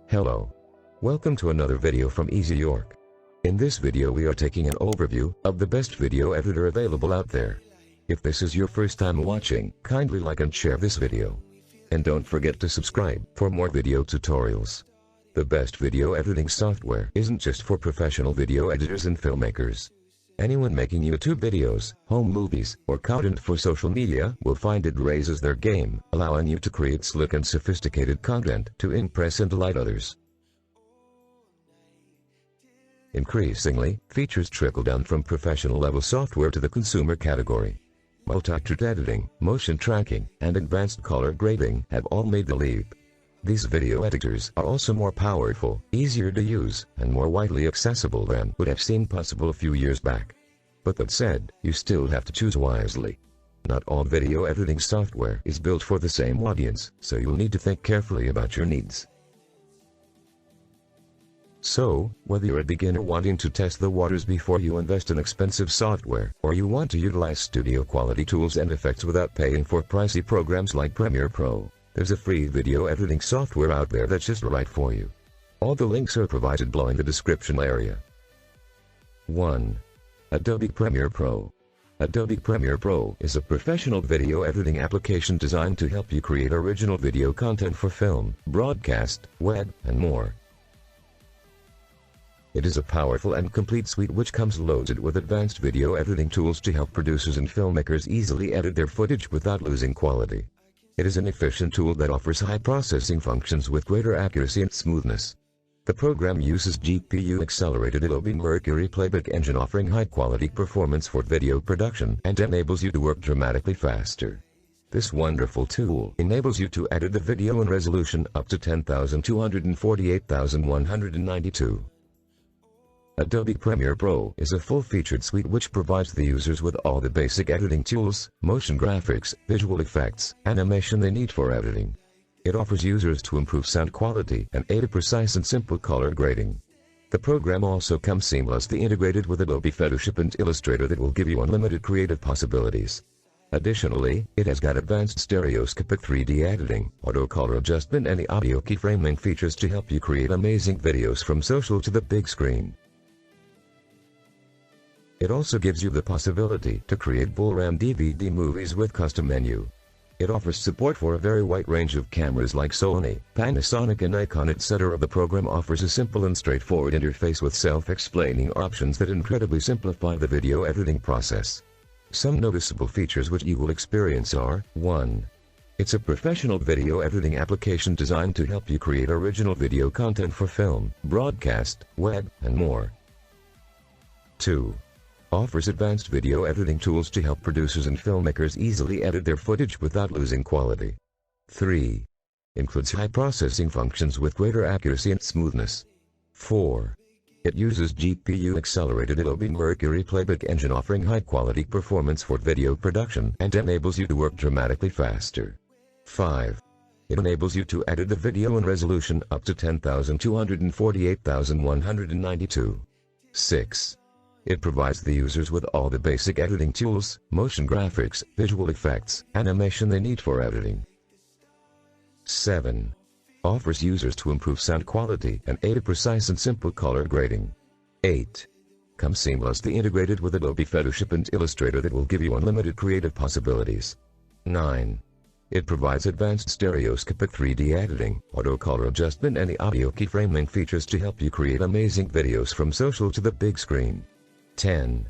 Hello. Welcome to another video from Easy York. In this video we are taking an overview of the best video editor available out there. If this is your first time watching, kindly like and share this video. And don't forget to subscribe for more video tutorials. The best video editing software isn't just for professional video editors and filmmakers. Anyone making YouTube videos, home movies, or content for social media will find it raises their game, allowing you to create slick and sophisticated content to impress and delight others. Increasingly, features trickle down from professional-level software to the consumer category. Multi-thread editing, motion tracking, and advanced color grading have all made the leap. These video editors are also more powerful, easier to use, and more widely accessible than would have seemed possible a few years back. But that said, you still have to choose wisely. Not all video editing software is built for the same audience, so you'll need to think carefully about your needs. So, whether you're a beginner wanting to test the waters before you invest in expensive software, or you want to utilize studio quality tools and effects without paying for pricey programs like Premiere Pro, there's a free video editing software out there that's just right for you. All the links are provided below in the description area. 1. Adobe Premiere Pro. Adobe Premiere Pro is a professional video editing application designed to help you create original video content for film, broadcast, web, and more. It is a powerful and complete suite which comes loaded with advanced video editing tools to help producers and filmmakers easily edit their footage without losing quality. It is an efficient tool that offers high processing functions with greater accuracy and smoothness. The program uses GPU-accelerated Adobe Mercury playback engine offering high-quality performance for video production and enables you to work dramatically faster. This wonderful tool enables you to edit the video in resolution up to 10,248,192. Adobe Premiere Pro is a full-featured suite which provides the users with all the basic editing tools, motion graphics, visual effects, animation they need for editing. It offers users to improve sound quality and aid a precise and simple color grading. The program also comes seamlessly integrated with Adobe Photoshop and Illustrator that will give you unlimited creative possibilities. Additionally, it has got advanced stereoscopic 3D editing, auto color adjustment and the audio keyframing features to help you create amazing videos from social to the big screen. It also gives you the possibility to create full-RAM DVD movies with custom menu. It offers support for a very wide range of cameras like Sony, Panasonic and Nikon etc. The program offers a simple and straightforward interface with self-explaining options that incredibly simplify the video editing process. Some noticeable features which you will experience are: 1. It's a professional video editing application designed to help you create original video content for film, broadcast, web, and more. 2. Offers advanced video editing tools to help producers and filmmakers easily edit their footage without losing quality. 3. Includes high processing functions with greater accuracy and smoothness. 4. It uses GPU-accelerated Adobe Mercury playback engine offering high-quality performance for video production and enables you to work dramatically faster. 5. It enables you to edit the video in resolution up to 10,248,192. 6. It provides the users with all the basic editing tools, motion graphics, visual effects, animation they need for editing. 7. Offers users to improve sound quality and aid a precise and simple color grading. 8. Comes seamlessly integrated with Adobe Photoshop and Illustrator that will give you unlimited creative possibilities. 9. It provides advanced stereoscopic 3D editing, auto color adjustment and the audio keyframing features to help you create amazing videos from social to the big screen. 10.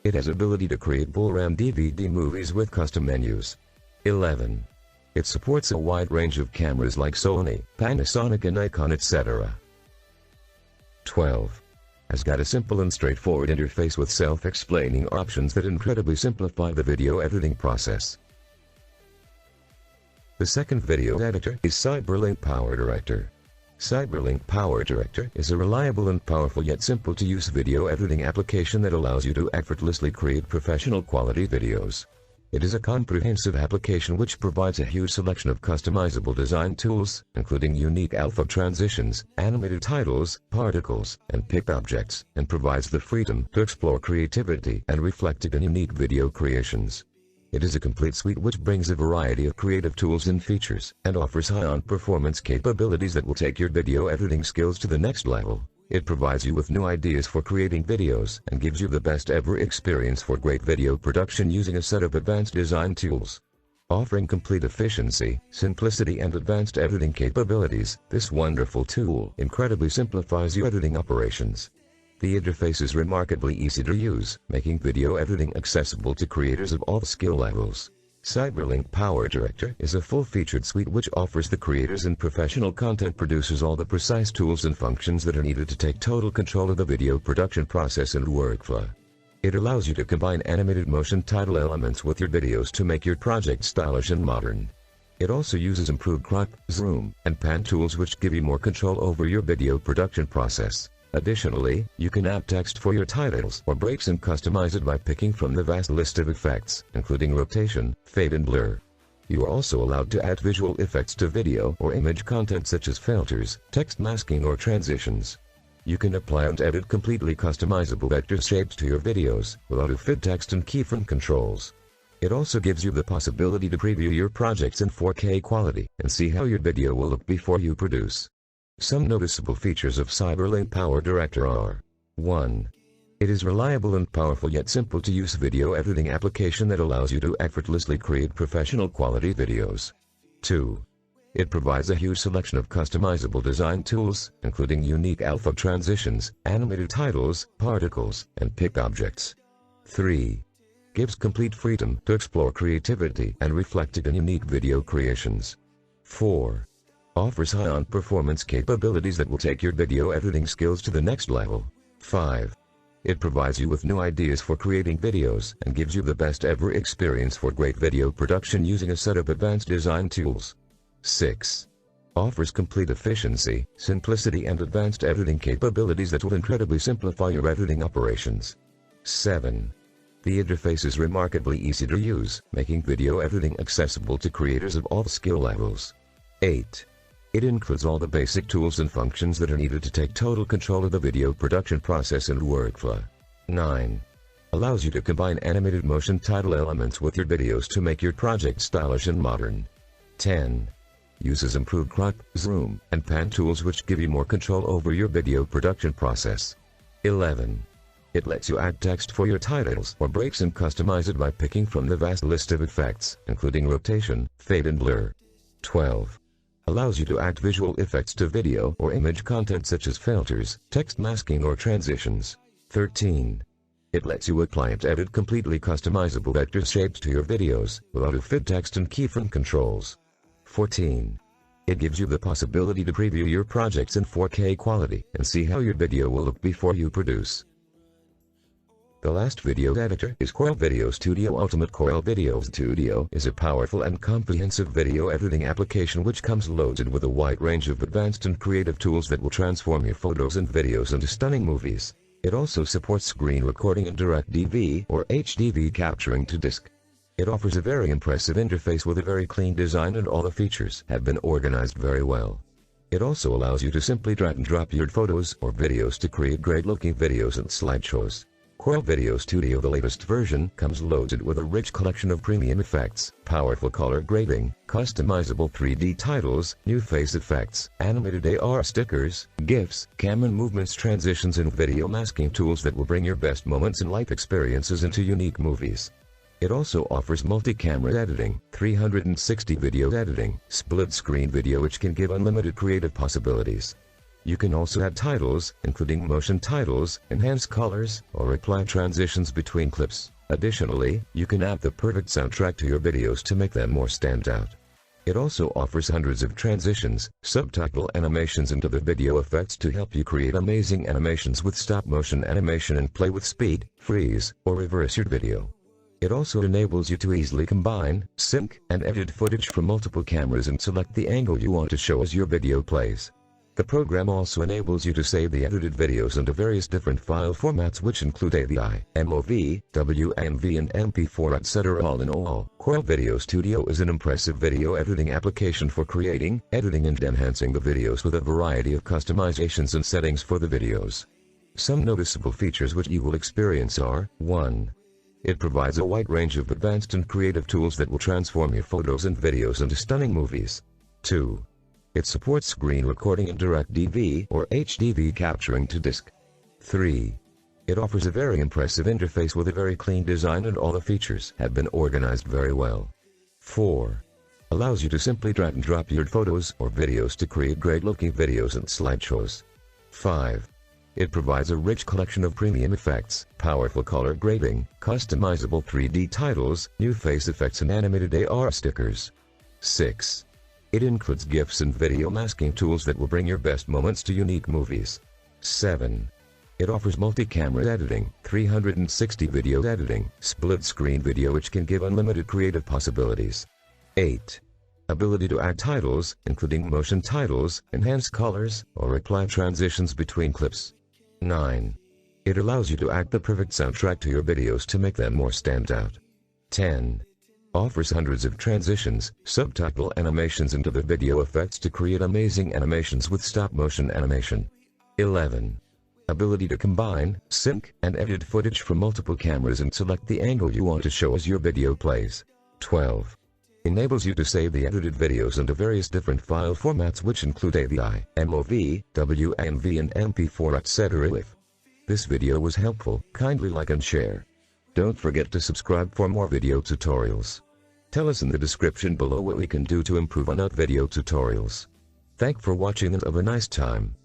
It has ability to create full-RAM DVD movies with custom menus. 11. It supports a wide range of cameras like Sony, Panasonic and Nikon etc. 12. Has got a simple and straightforward interface with self-explaining options that incredibly simplify the video editing process. The second video editor is Cyberlink PowerDirector. Cyberlink PowerDirector is a reliable and powerful yet simple-to-use video editing application that allows you to effortlessly create professional quality videos. It is a comprehensive application which provides a huge selection of customizable design tools, including unique alpha transitions, animated titles, particles, and picked objects, and provides the freedom to explore creativity and reflect it in unique video creations. It is a complete suite which brings a variety of creative tools and features, and offers high-end performance capabilities that will take your video editing skills to the next level. It provides you with new ideas for creating videos and gives you the best ever experience for great video production using a set of advanced design tools. Offering complete efficiency, simplicity and advanced editing capabilities, this wonderful tool incredibly simplifies your editing operations. The interface is remarkably easy to use, making video editing accessible to creators of all skill levels. Cyberlink PowerDirector is a full-featured suite which offers the creators and professional content producers all the precise tools and functions that are needed to take total control of the video production process and workflow. It allows you to combine animated motion title elements with your videos to make your project stylish and modern. It also uses improved crop, zoom, and pan tools which give you more control over your video production process. Additionally, you can add text for your titles or breaks and customize it by picking from the vast list of effects, including rotation, fade and blur. You are also allowed to add visual effects to video or image content such as filters, text masking or transitions. You can apply and edit completely customizable vector shapes to your videos, with auto-fit text and keyframe controls. It also gives you the possibility to preview your projects in 4K quality and see how your video will look before you produce. Some noticeable features of Cyberlink PowerDirector are: 1. It is reliable and powerful yet simple to use video editing application that allows you to effortlessly create professional quality videos. 2. It provides a huge selection of customizable design tools, including unique alpha transitions, animated titles, particles, and picked objects. 3. Gives complete freedom to explore creativity and reflect it in unique video creations. 4. Offers high-end performance capabilities that will take your video editing skills to the next level. 5. It provides you with new ideas for creating videos and gives you the best ever experience for great video production using a set of advanced design tools. 6. Offers complete efficiency, simplicity and advanced editing capabilities that will incredibly simplify your editing operations. 7. The interface is remarkably easy to use, making video editing accessible to creators of all skill levels. 8. It includes all the basic tools and functions that are needed to take total control of the video production process and workflow. 9. Allows you to combine animated motion title elements with your videos to make your project stylish and modern. 10. Uses improved crop, zoom, and pan tools which give you more control over your video production process. 11. It lets you add text for your titles or breaks and customize it by picking from the vast list of effects, including rotation, fade and blur. 12. Allows you to add visual effects to video or image content such as filters, text masking or transitions. 13. It lets you apply and edit completely customizable vector shapes to your videos, with auto-fit text and keyframe controls. 14. It gives you the possibility to preview your projects in 4K quality and see how your video will look before you produce. The last video editor is Coil Video Studio Ultimate. Coil Video Studio is a powerful and comprehensive video editing application which comes loaded with a wide range of advanced and creative tools that will transform your photos and videos into stunning movies. It also supports screen recording and direct DV or HDV capturing to disk. It offers a very impressive interface with a very clean design and all the features have been organized very well. It also allows you to simply drag and drop your photos or videos to create great looking videos and slideshows. Coil Video Studio, the latest version, comes loaded with a rich collection of premium effects, powerful color grading, customizable 3D titles, new face effects, animated AR stickers, GIFs, camera movements, transitions and video masking tools that will bring your best moments and life experiences into unique movies. It also offers multi-camera editing, 360 video editing, split-screen video which can give unlimited creative possibilities. You can also add titles, including motion titles, enhance colors, or apply transitions between clips. Additionally, you can add the perfect soundtrack to your videos to make them more stand out. It also offers hundreds of transitions, subtitle animations and other video effects to help you create amazing animations with stop-motion animation and play with speed, freeze, or reverse your video. It also enables you to easily combine, sync, and edit footage from multiple cameras and select the angle you want to show as your video plays. The program also enables you to save the edited videos into various different file formats which include AVI, MOV, WAV and MP4 etc. All in all, Coil Video Studio is an impressive video editing application for creating, editing and enhancing the videos with a variety of customizations and settings for the videos. Some noticeable features which you will experience are: 1. It provides a wide range of advanced and creative tools that will transform your photos and videos into stunning movies. 2. It supports screen recording and direct DV or HDV capturing to disk. 3. It offers a very impressive interface with a very clean design and all the features have been organized very well. 4. Allows you to simply drag and drop your photos or videos to create great looking videos and slideshows. 5. It provides a rich collection of premium effects, powerful color grading, customizable 3D titles, new face effects and animated AR stickers. 6. It includes GIFs and video masking tools that will bring your best moments to unique movies. 7. It offers multi-camera editing, 360 video editing, split-screen video which can give unlimited creative possibilities. 8. Ability to add titles, including motion titles, enhance colors, or apply transitions between clips. 9. It allows you to add the perfect soundtrack to your videos to make them more stand out. 10. Offers hundreds of transitions, subtitle animations into the video effects to create amazing animations with stop-motion animation. 11. Ability to combine, sync, and edit footage from multiple cameras and select the angle you want to show as your video plays. 12. Enables you to save the edited videos into various different file formats which include AVI, MOV, WAV and MP4 etc. If this video was helpful, kindly like and share. Don't forget to subscribe for more video tutorials. Tell us in the description below what we can do to improve on our video tutorials. Thanks for watching and have a nice time.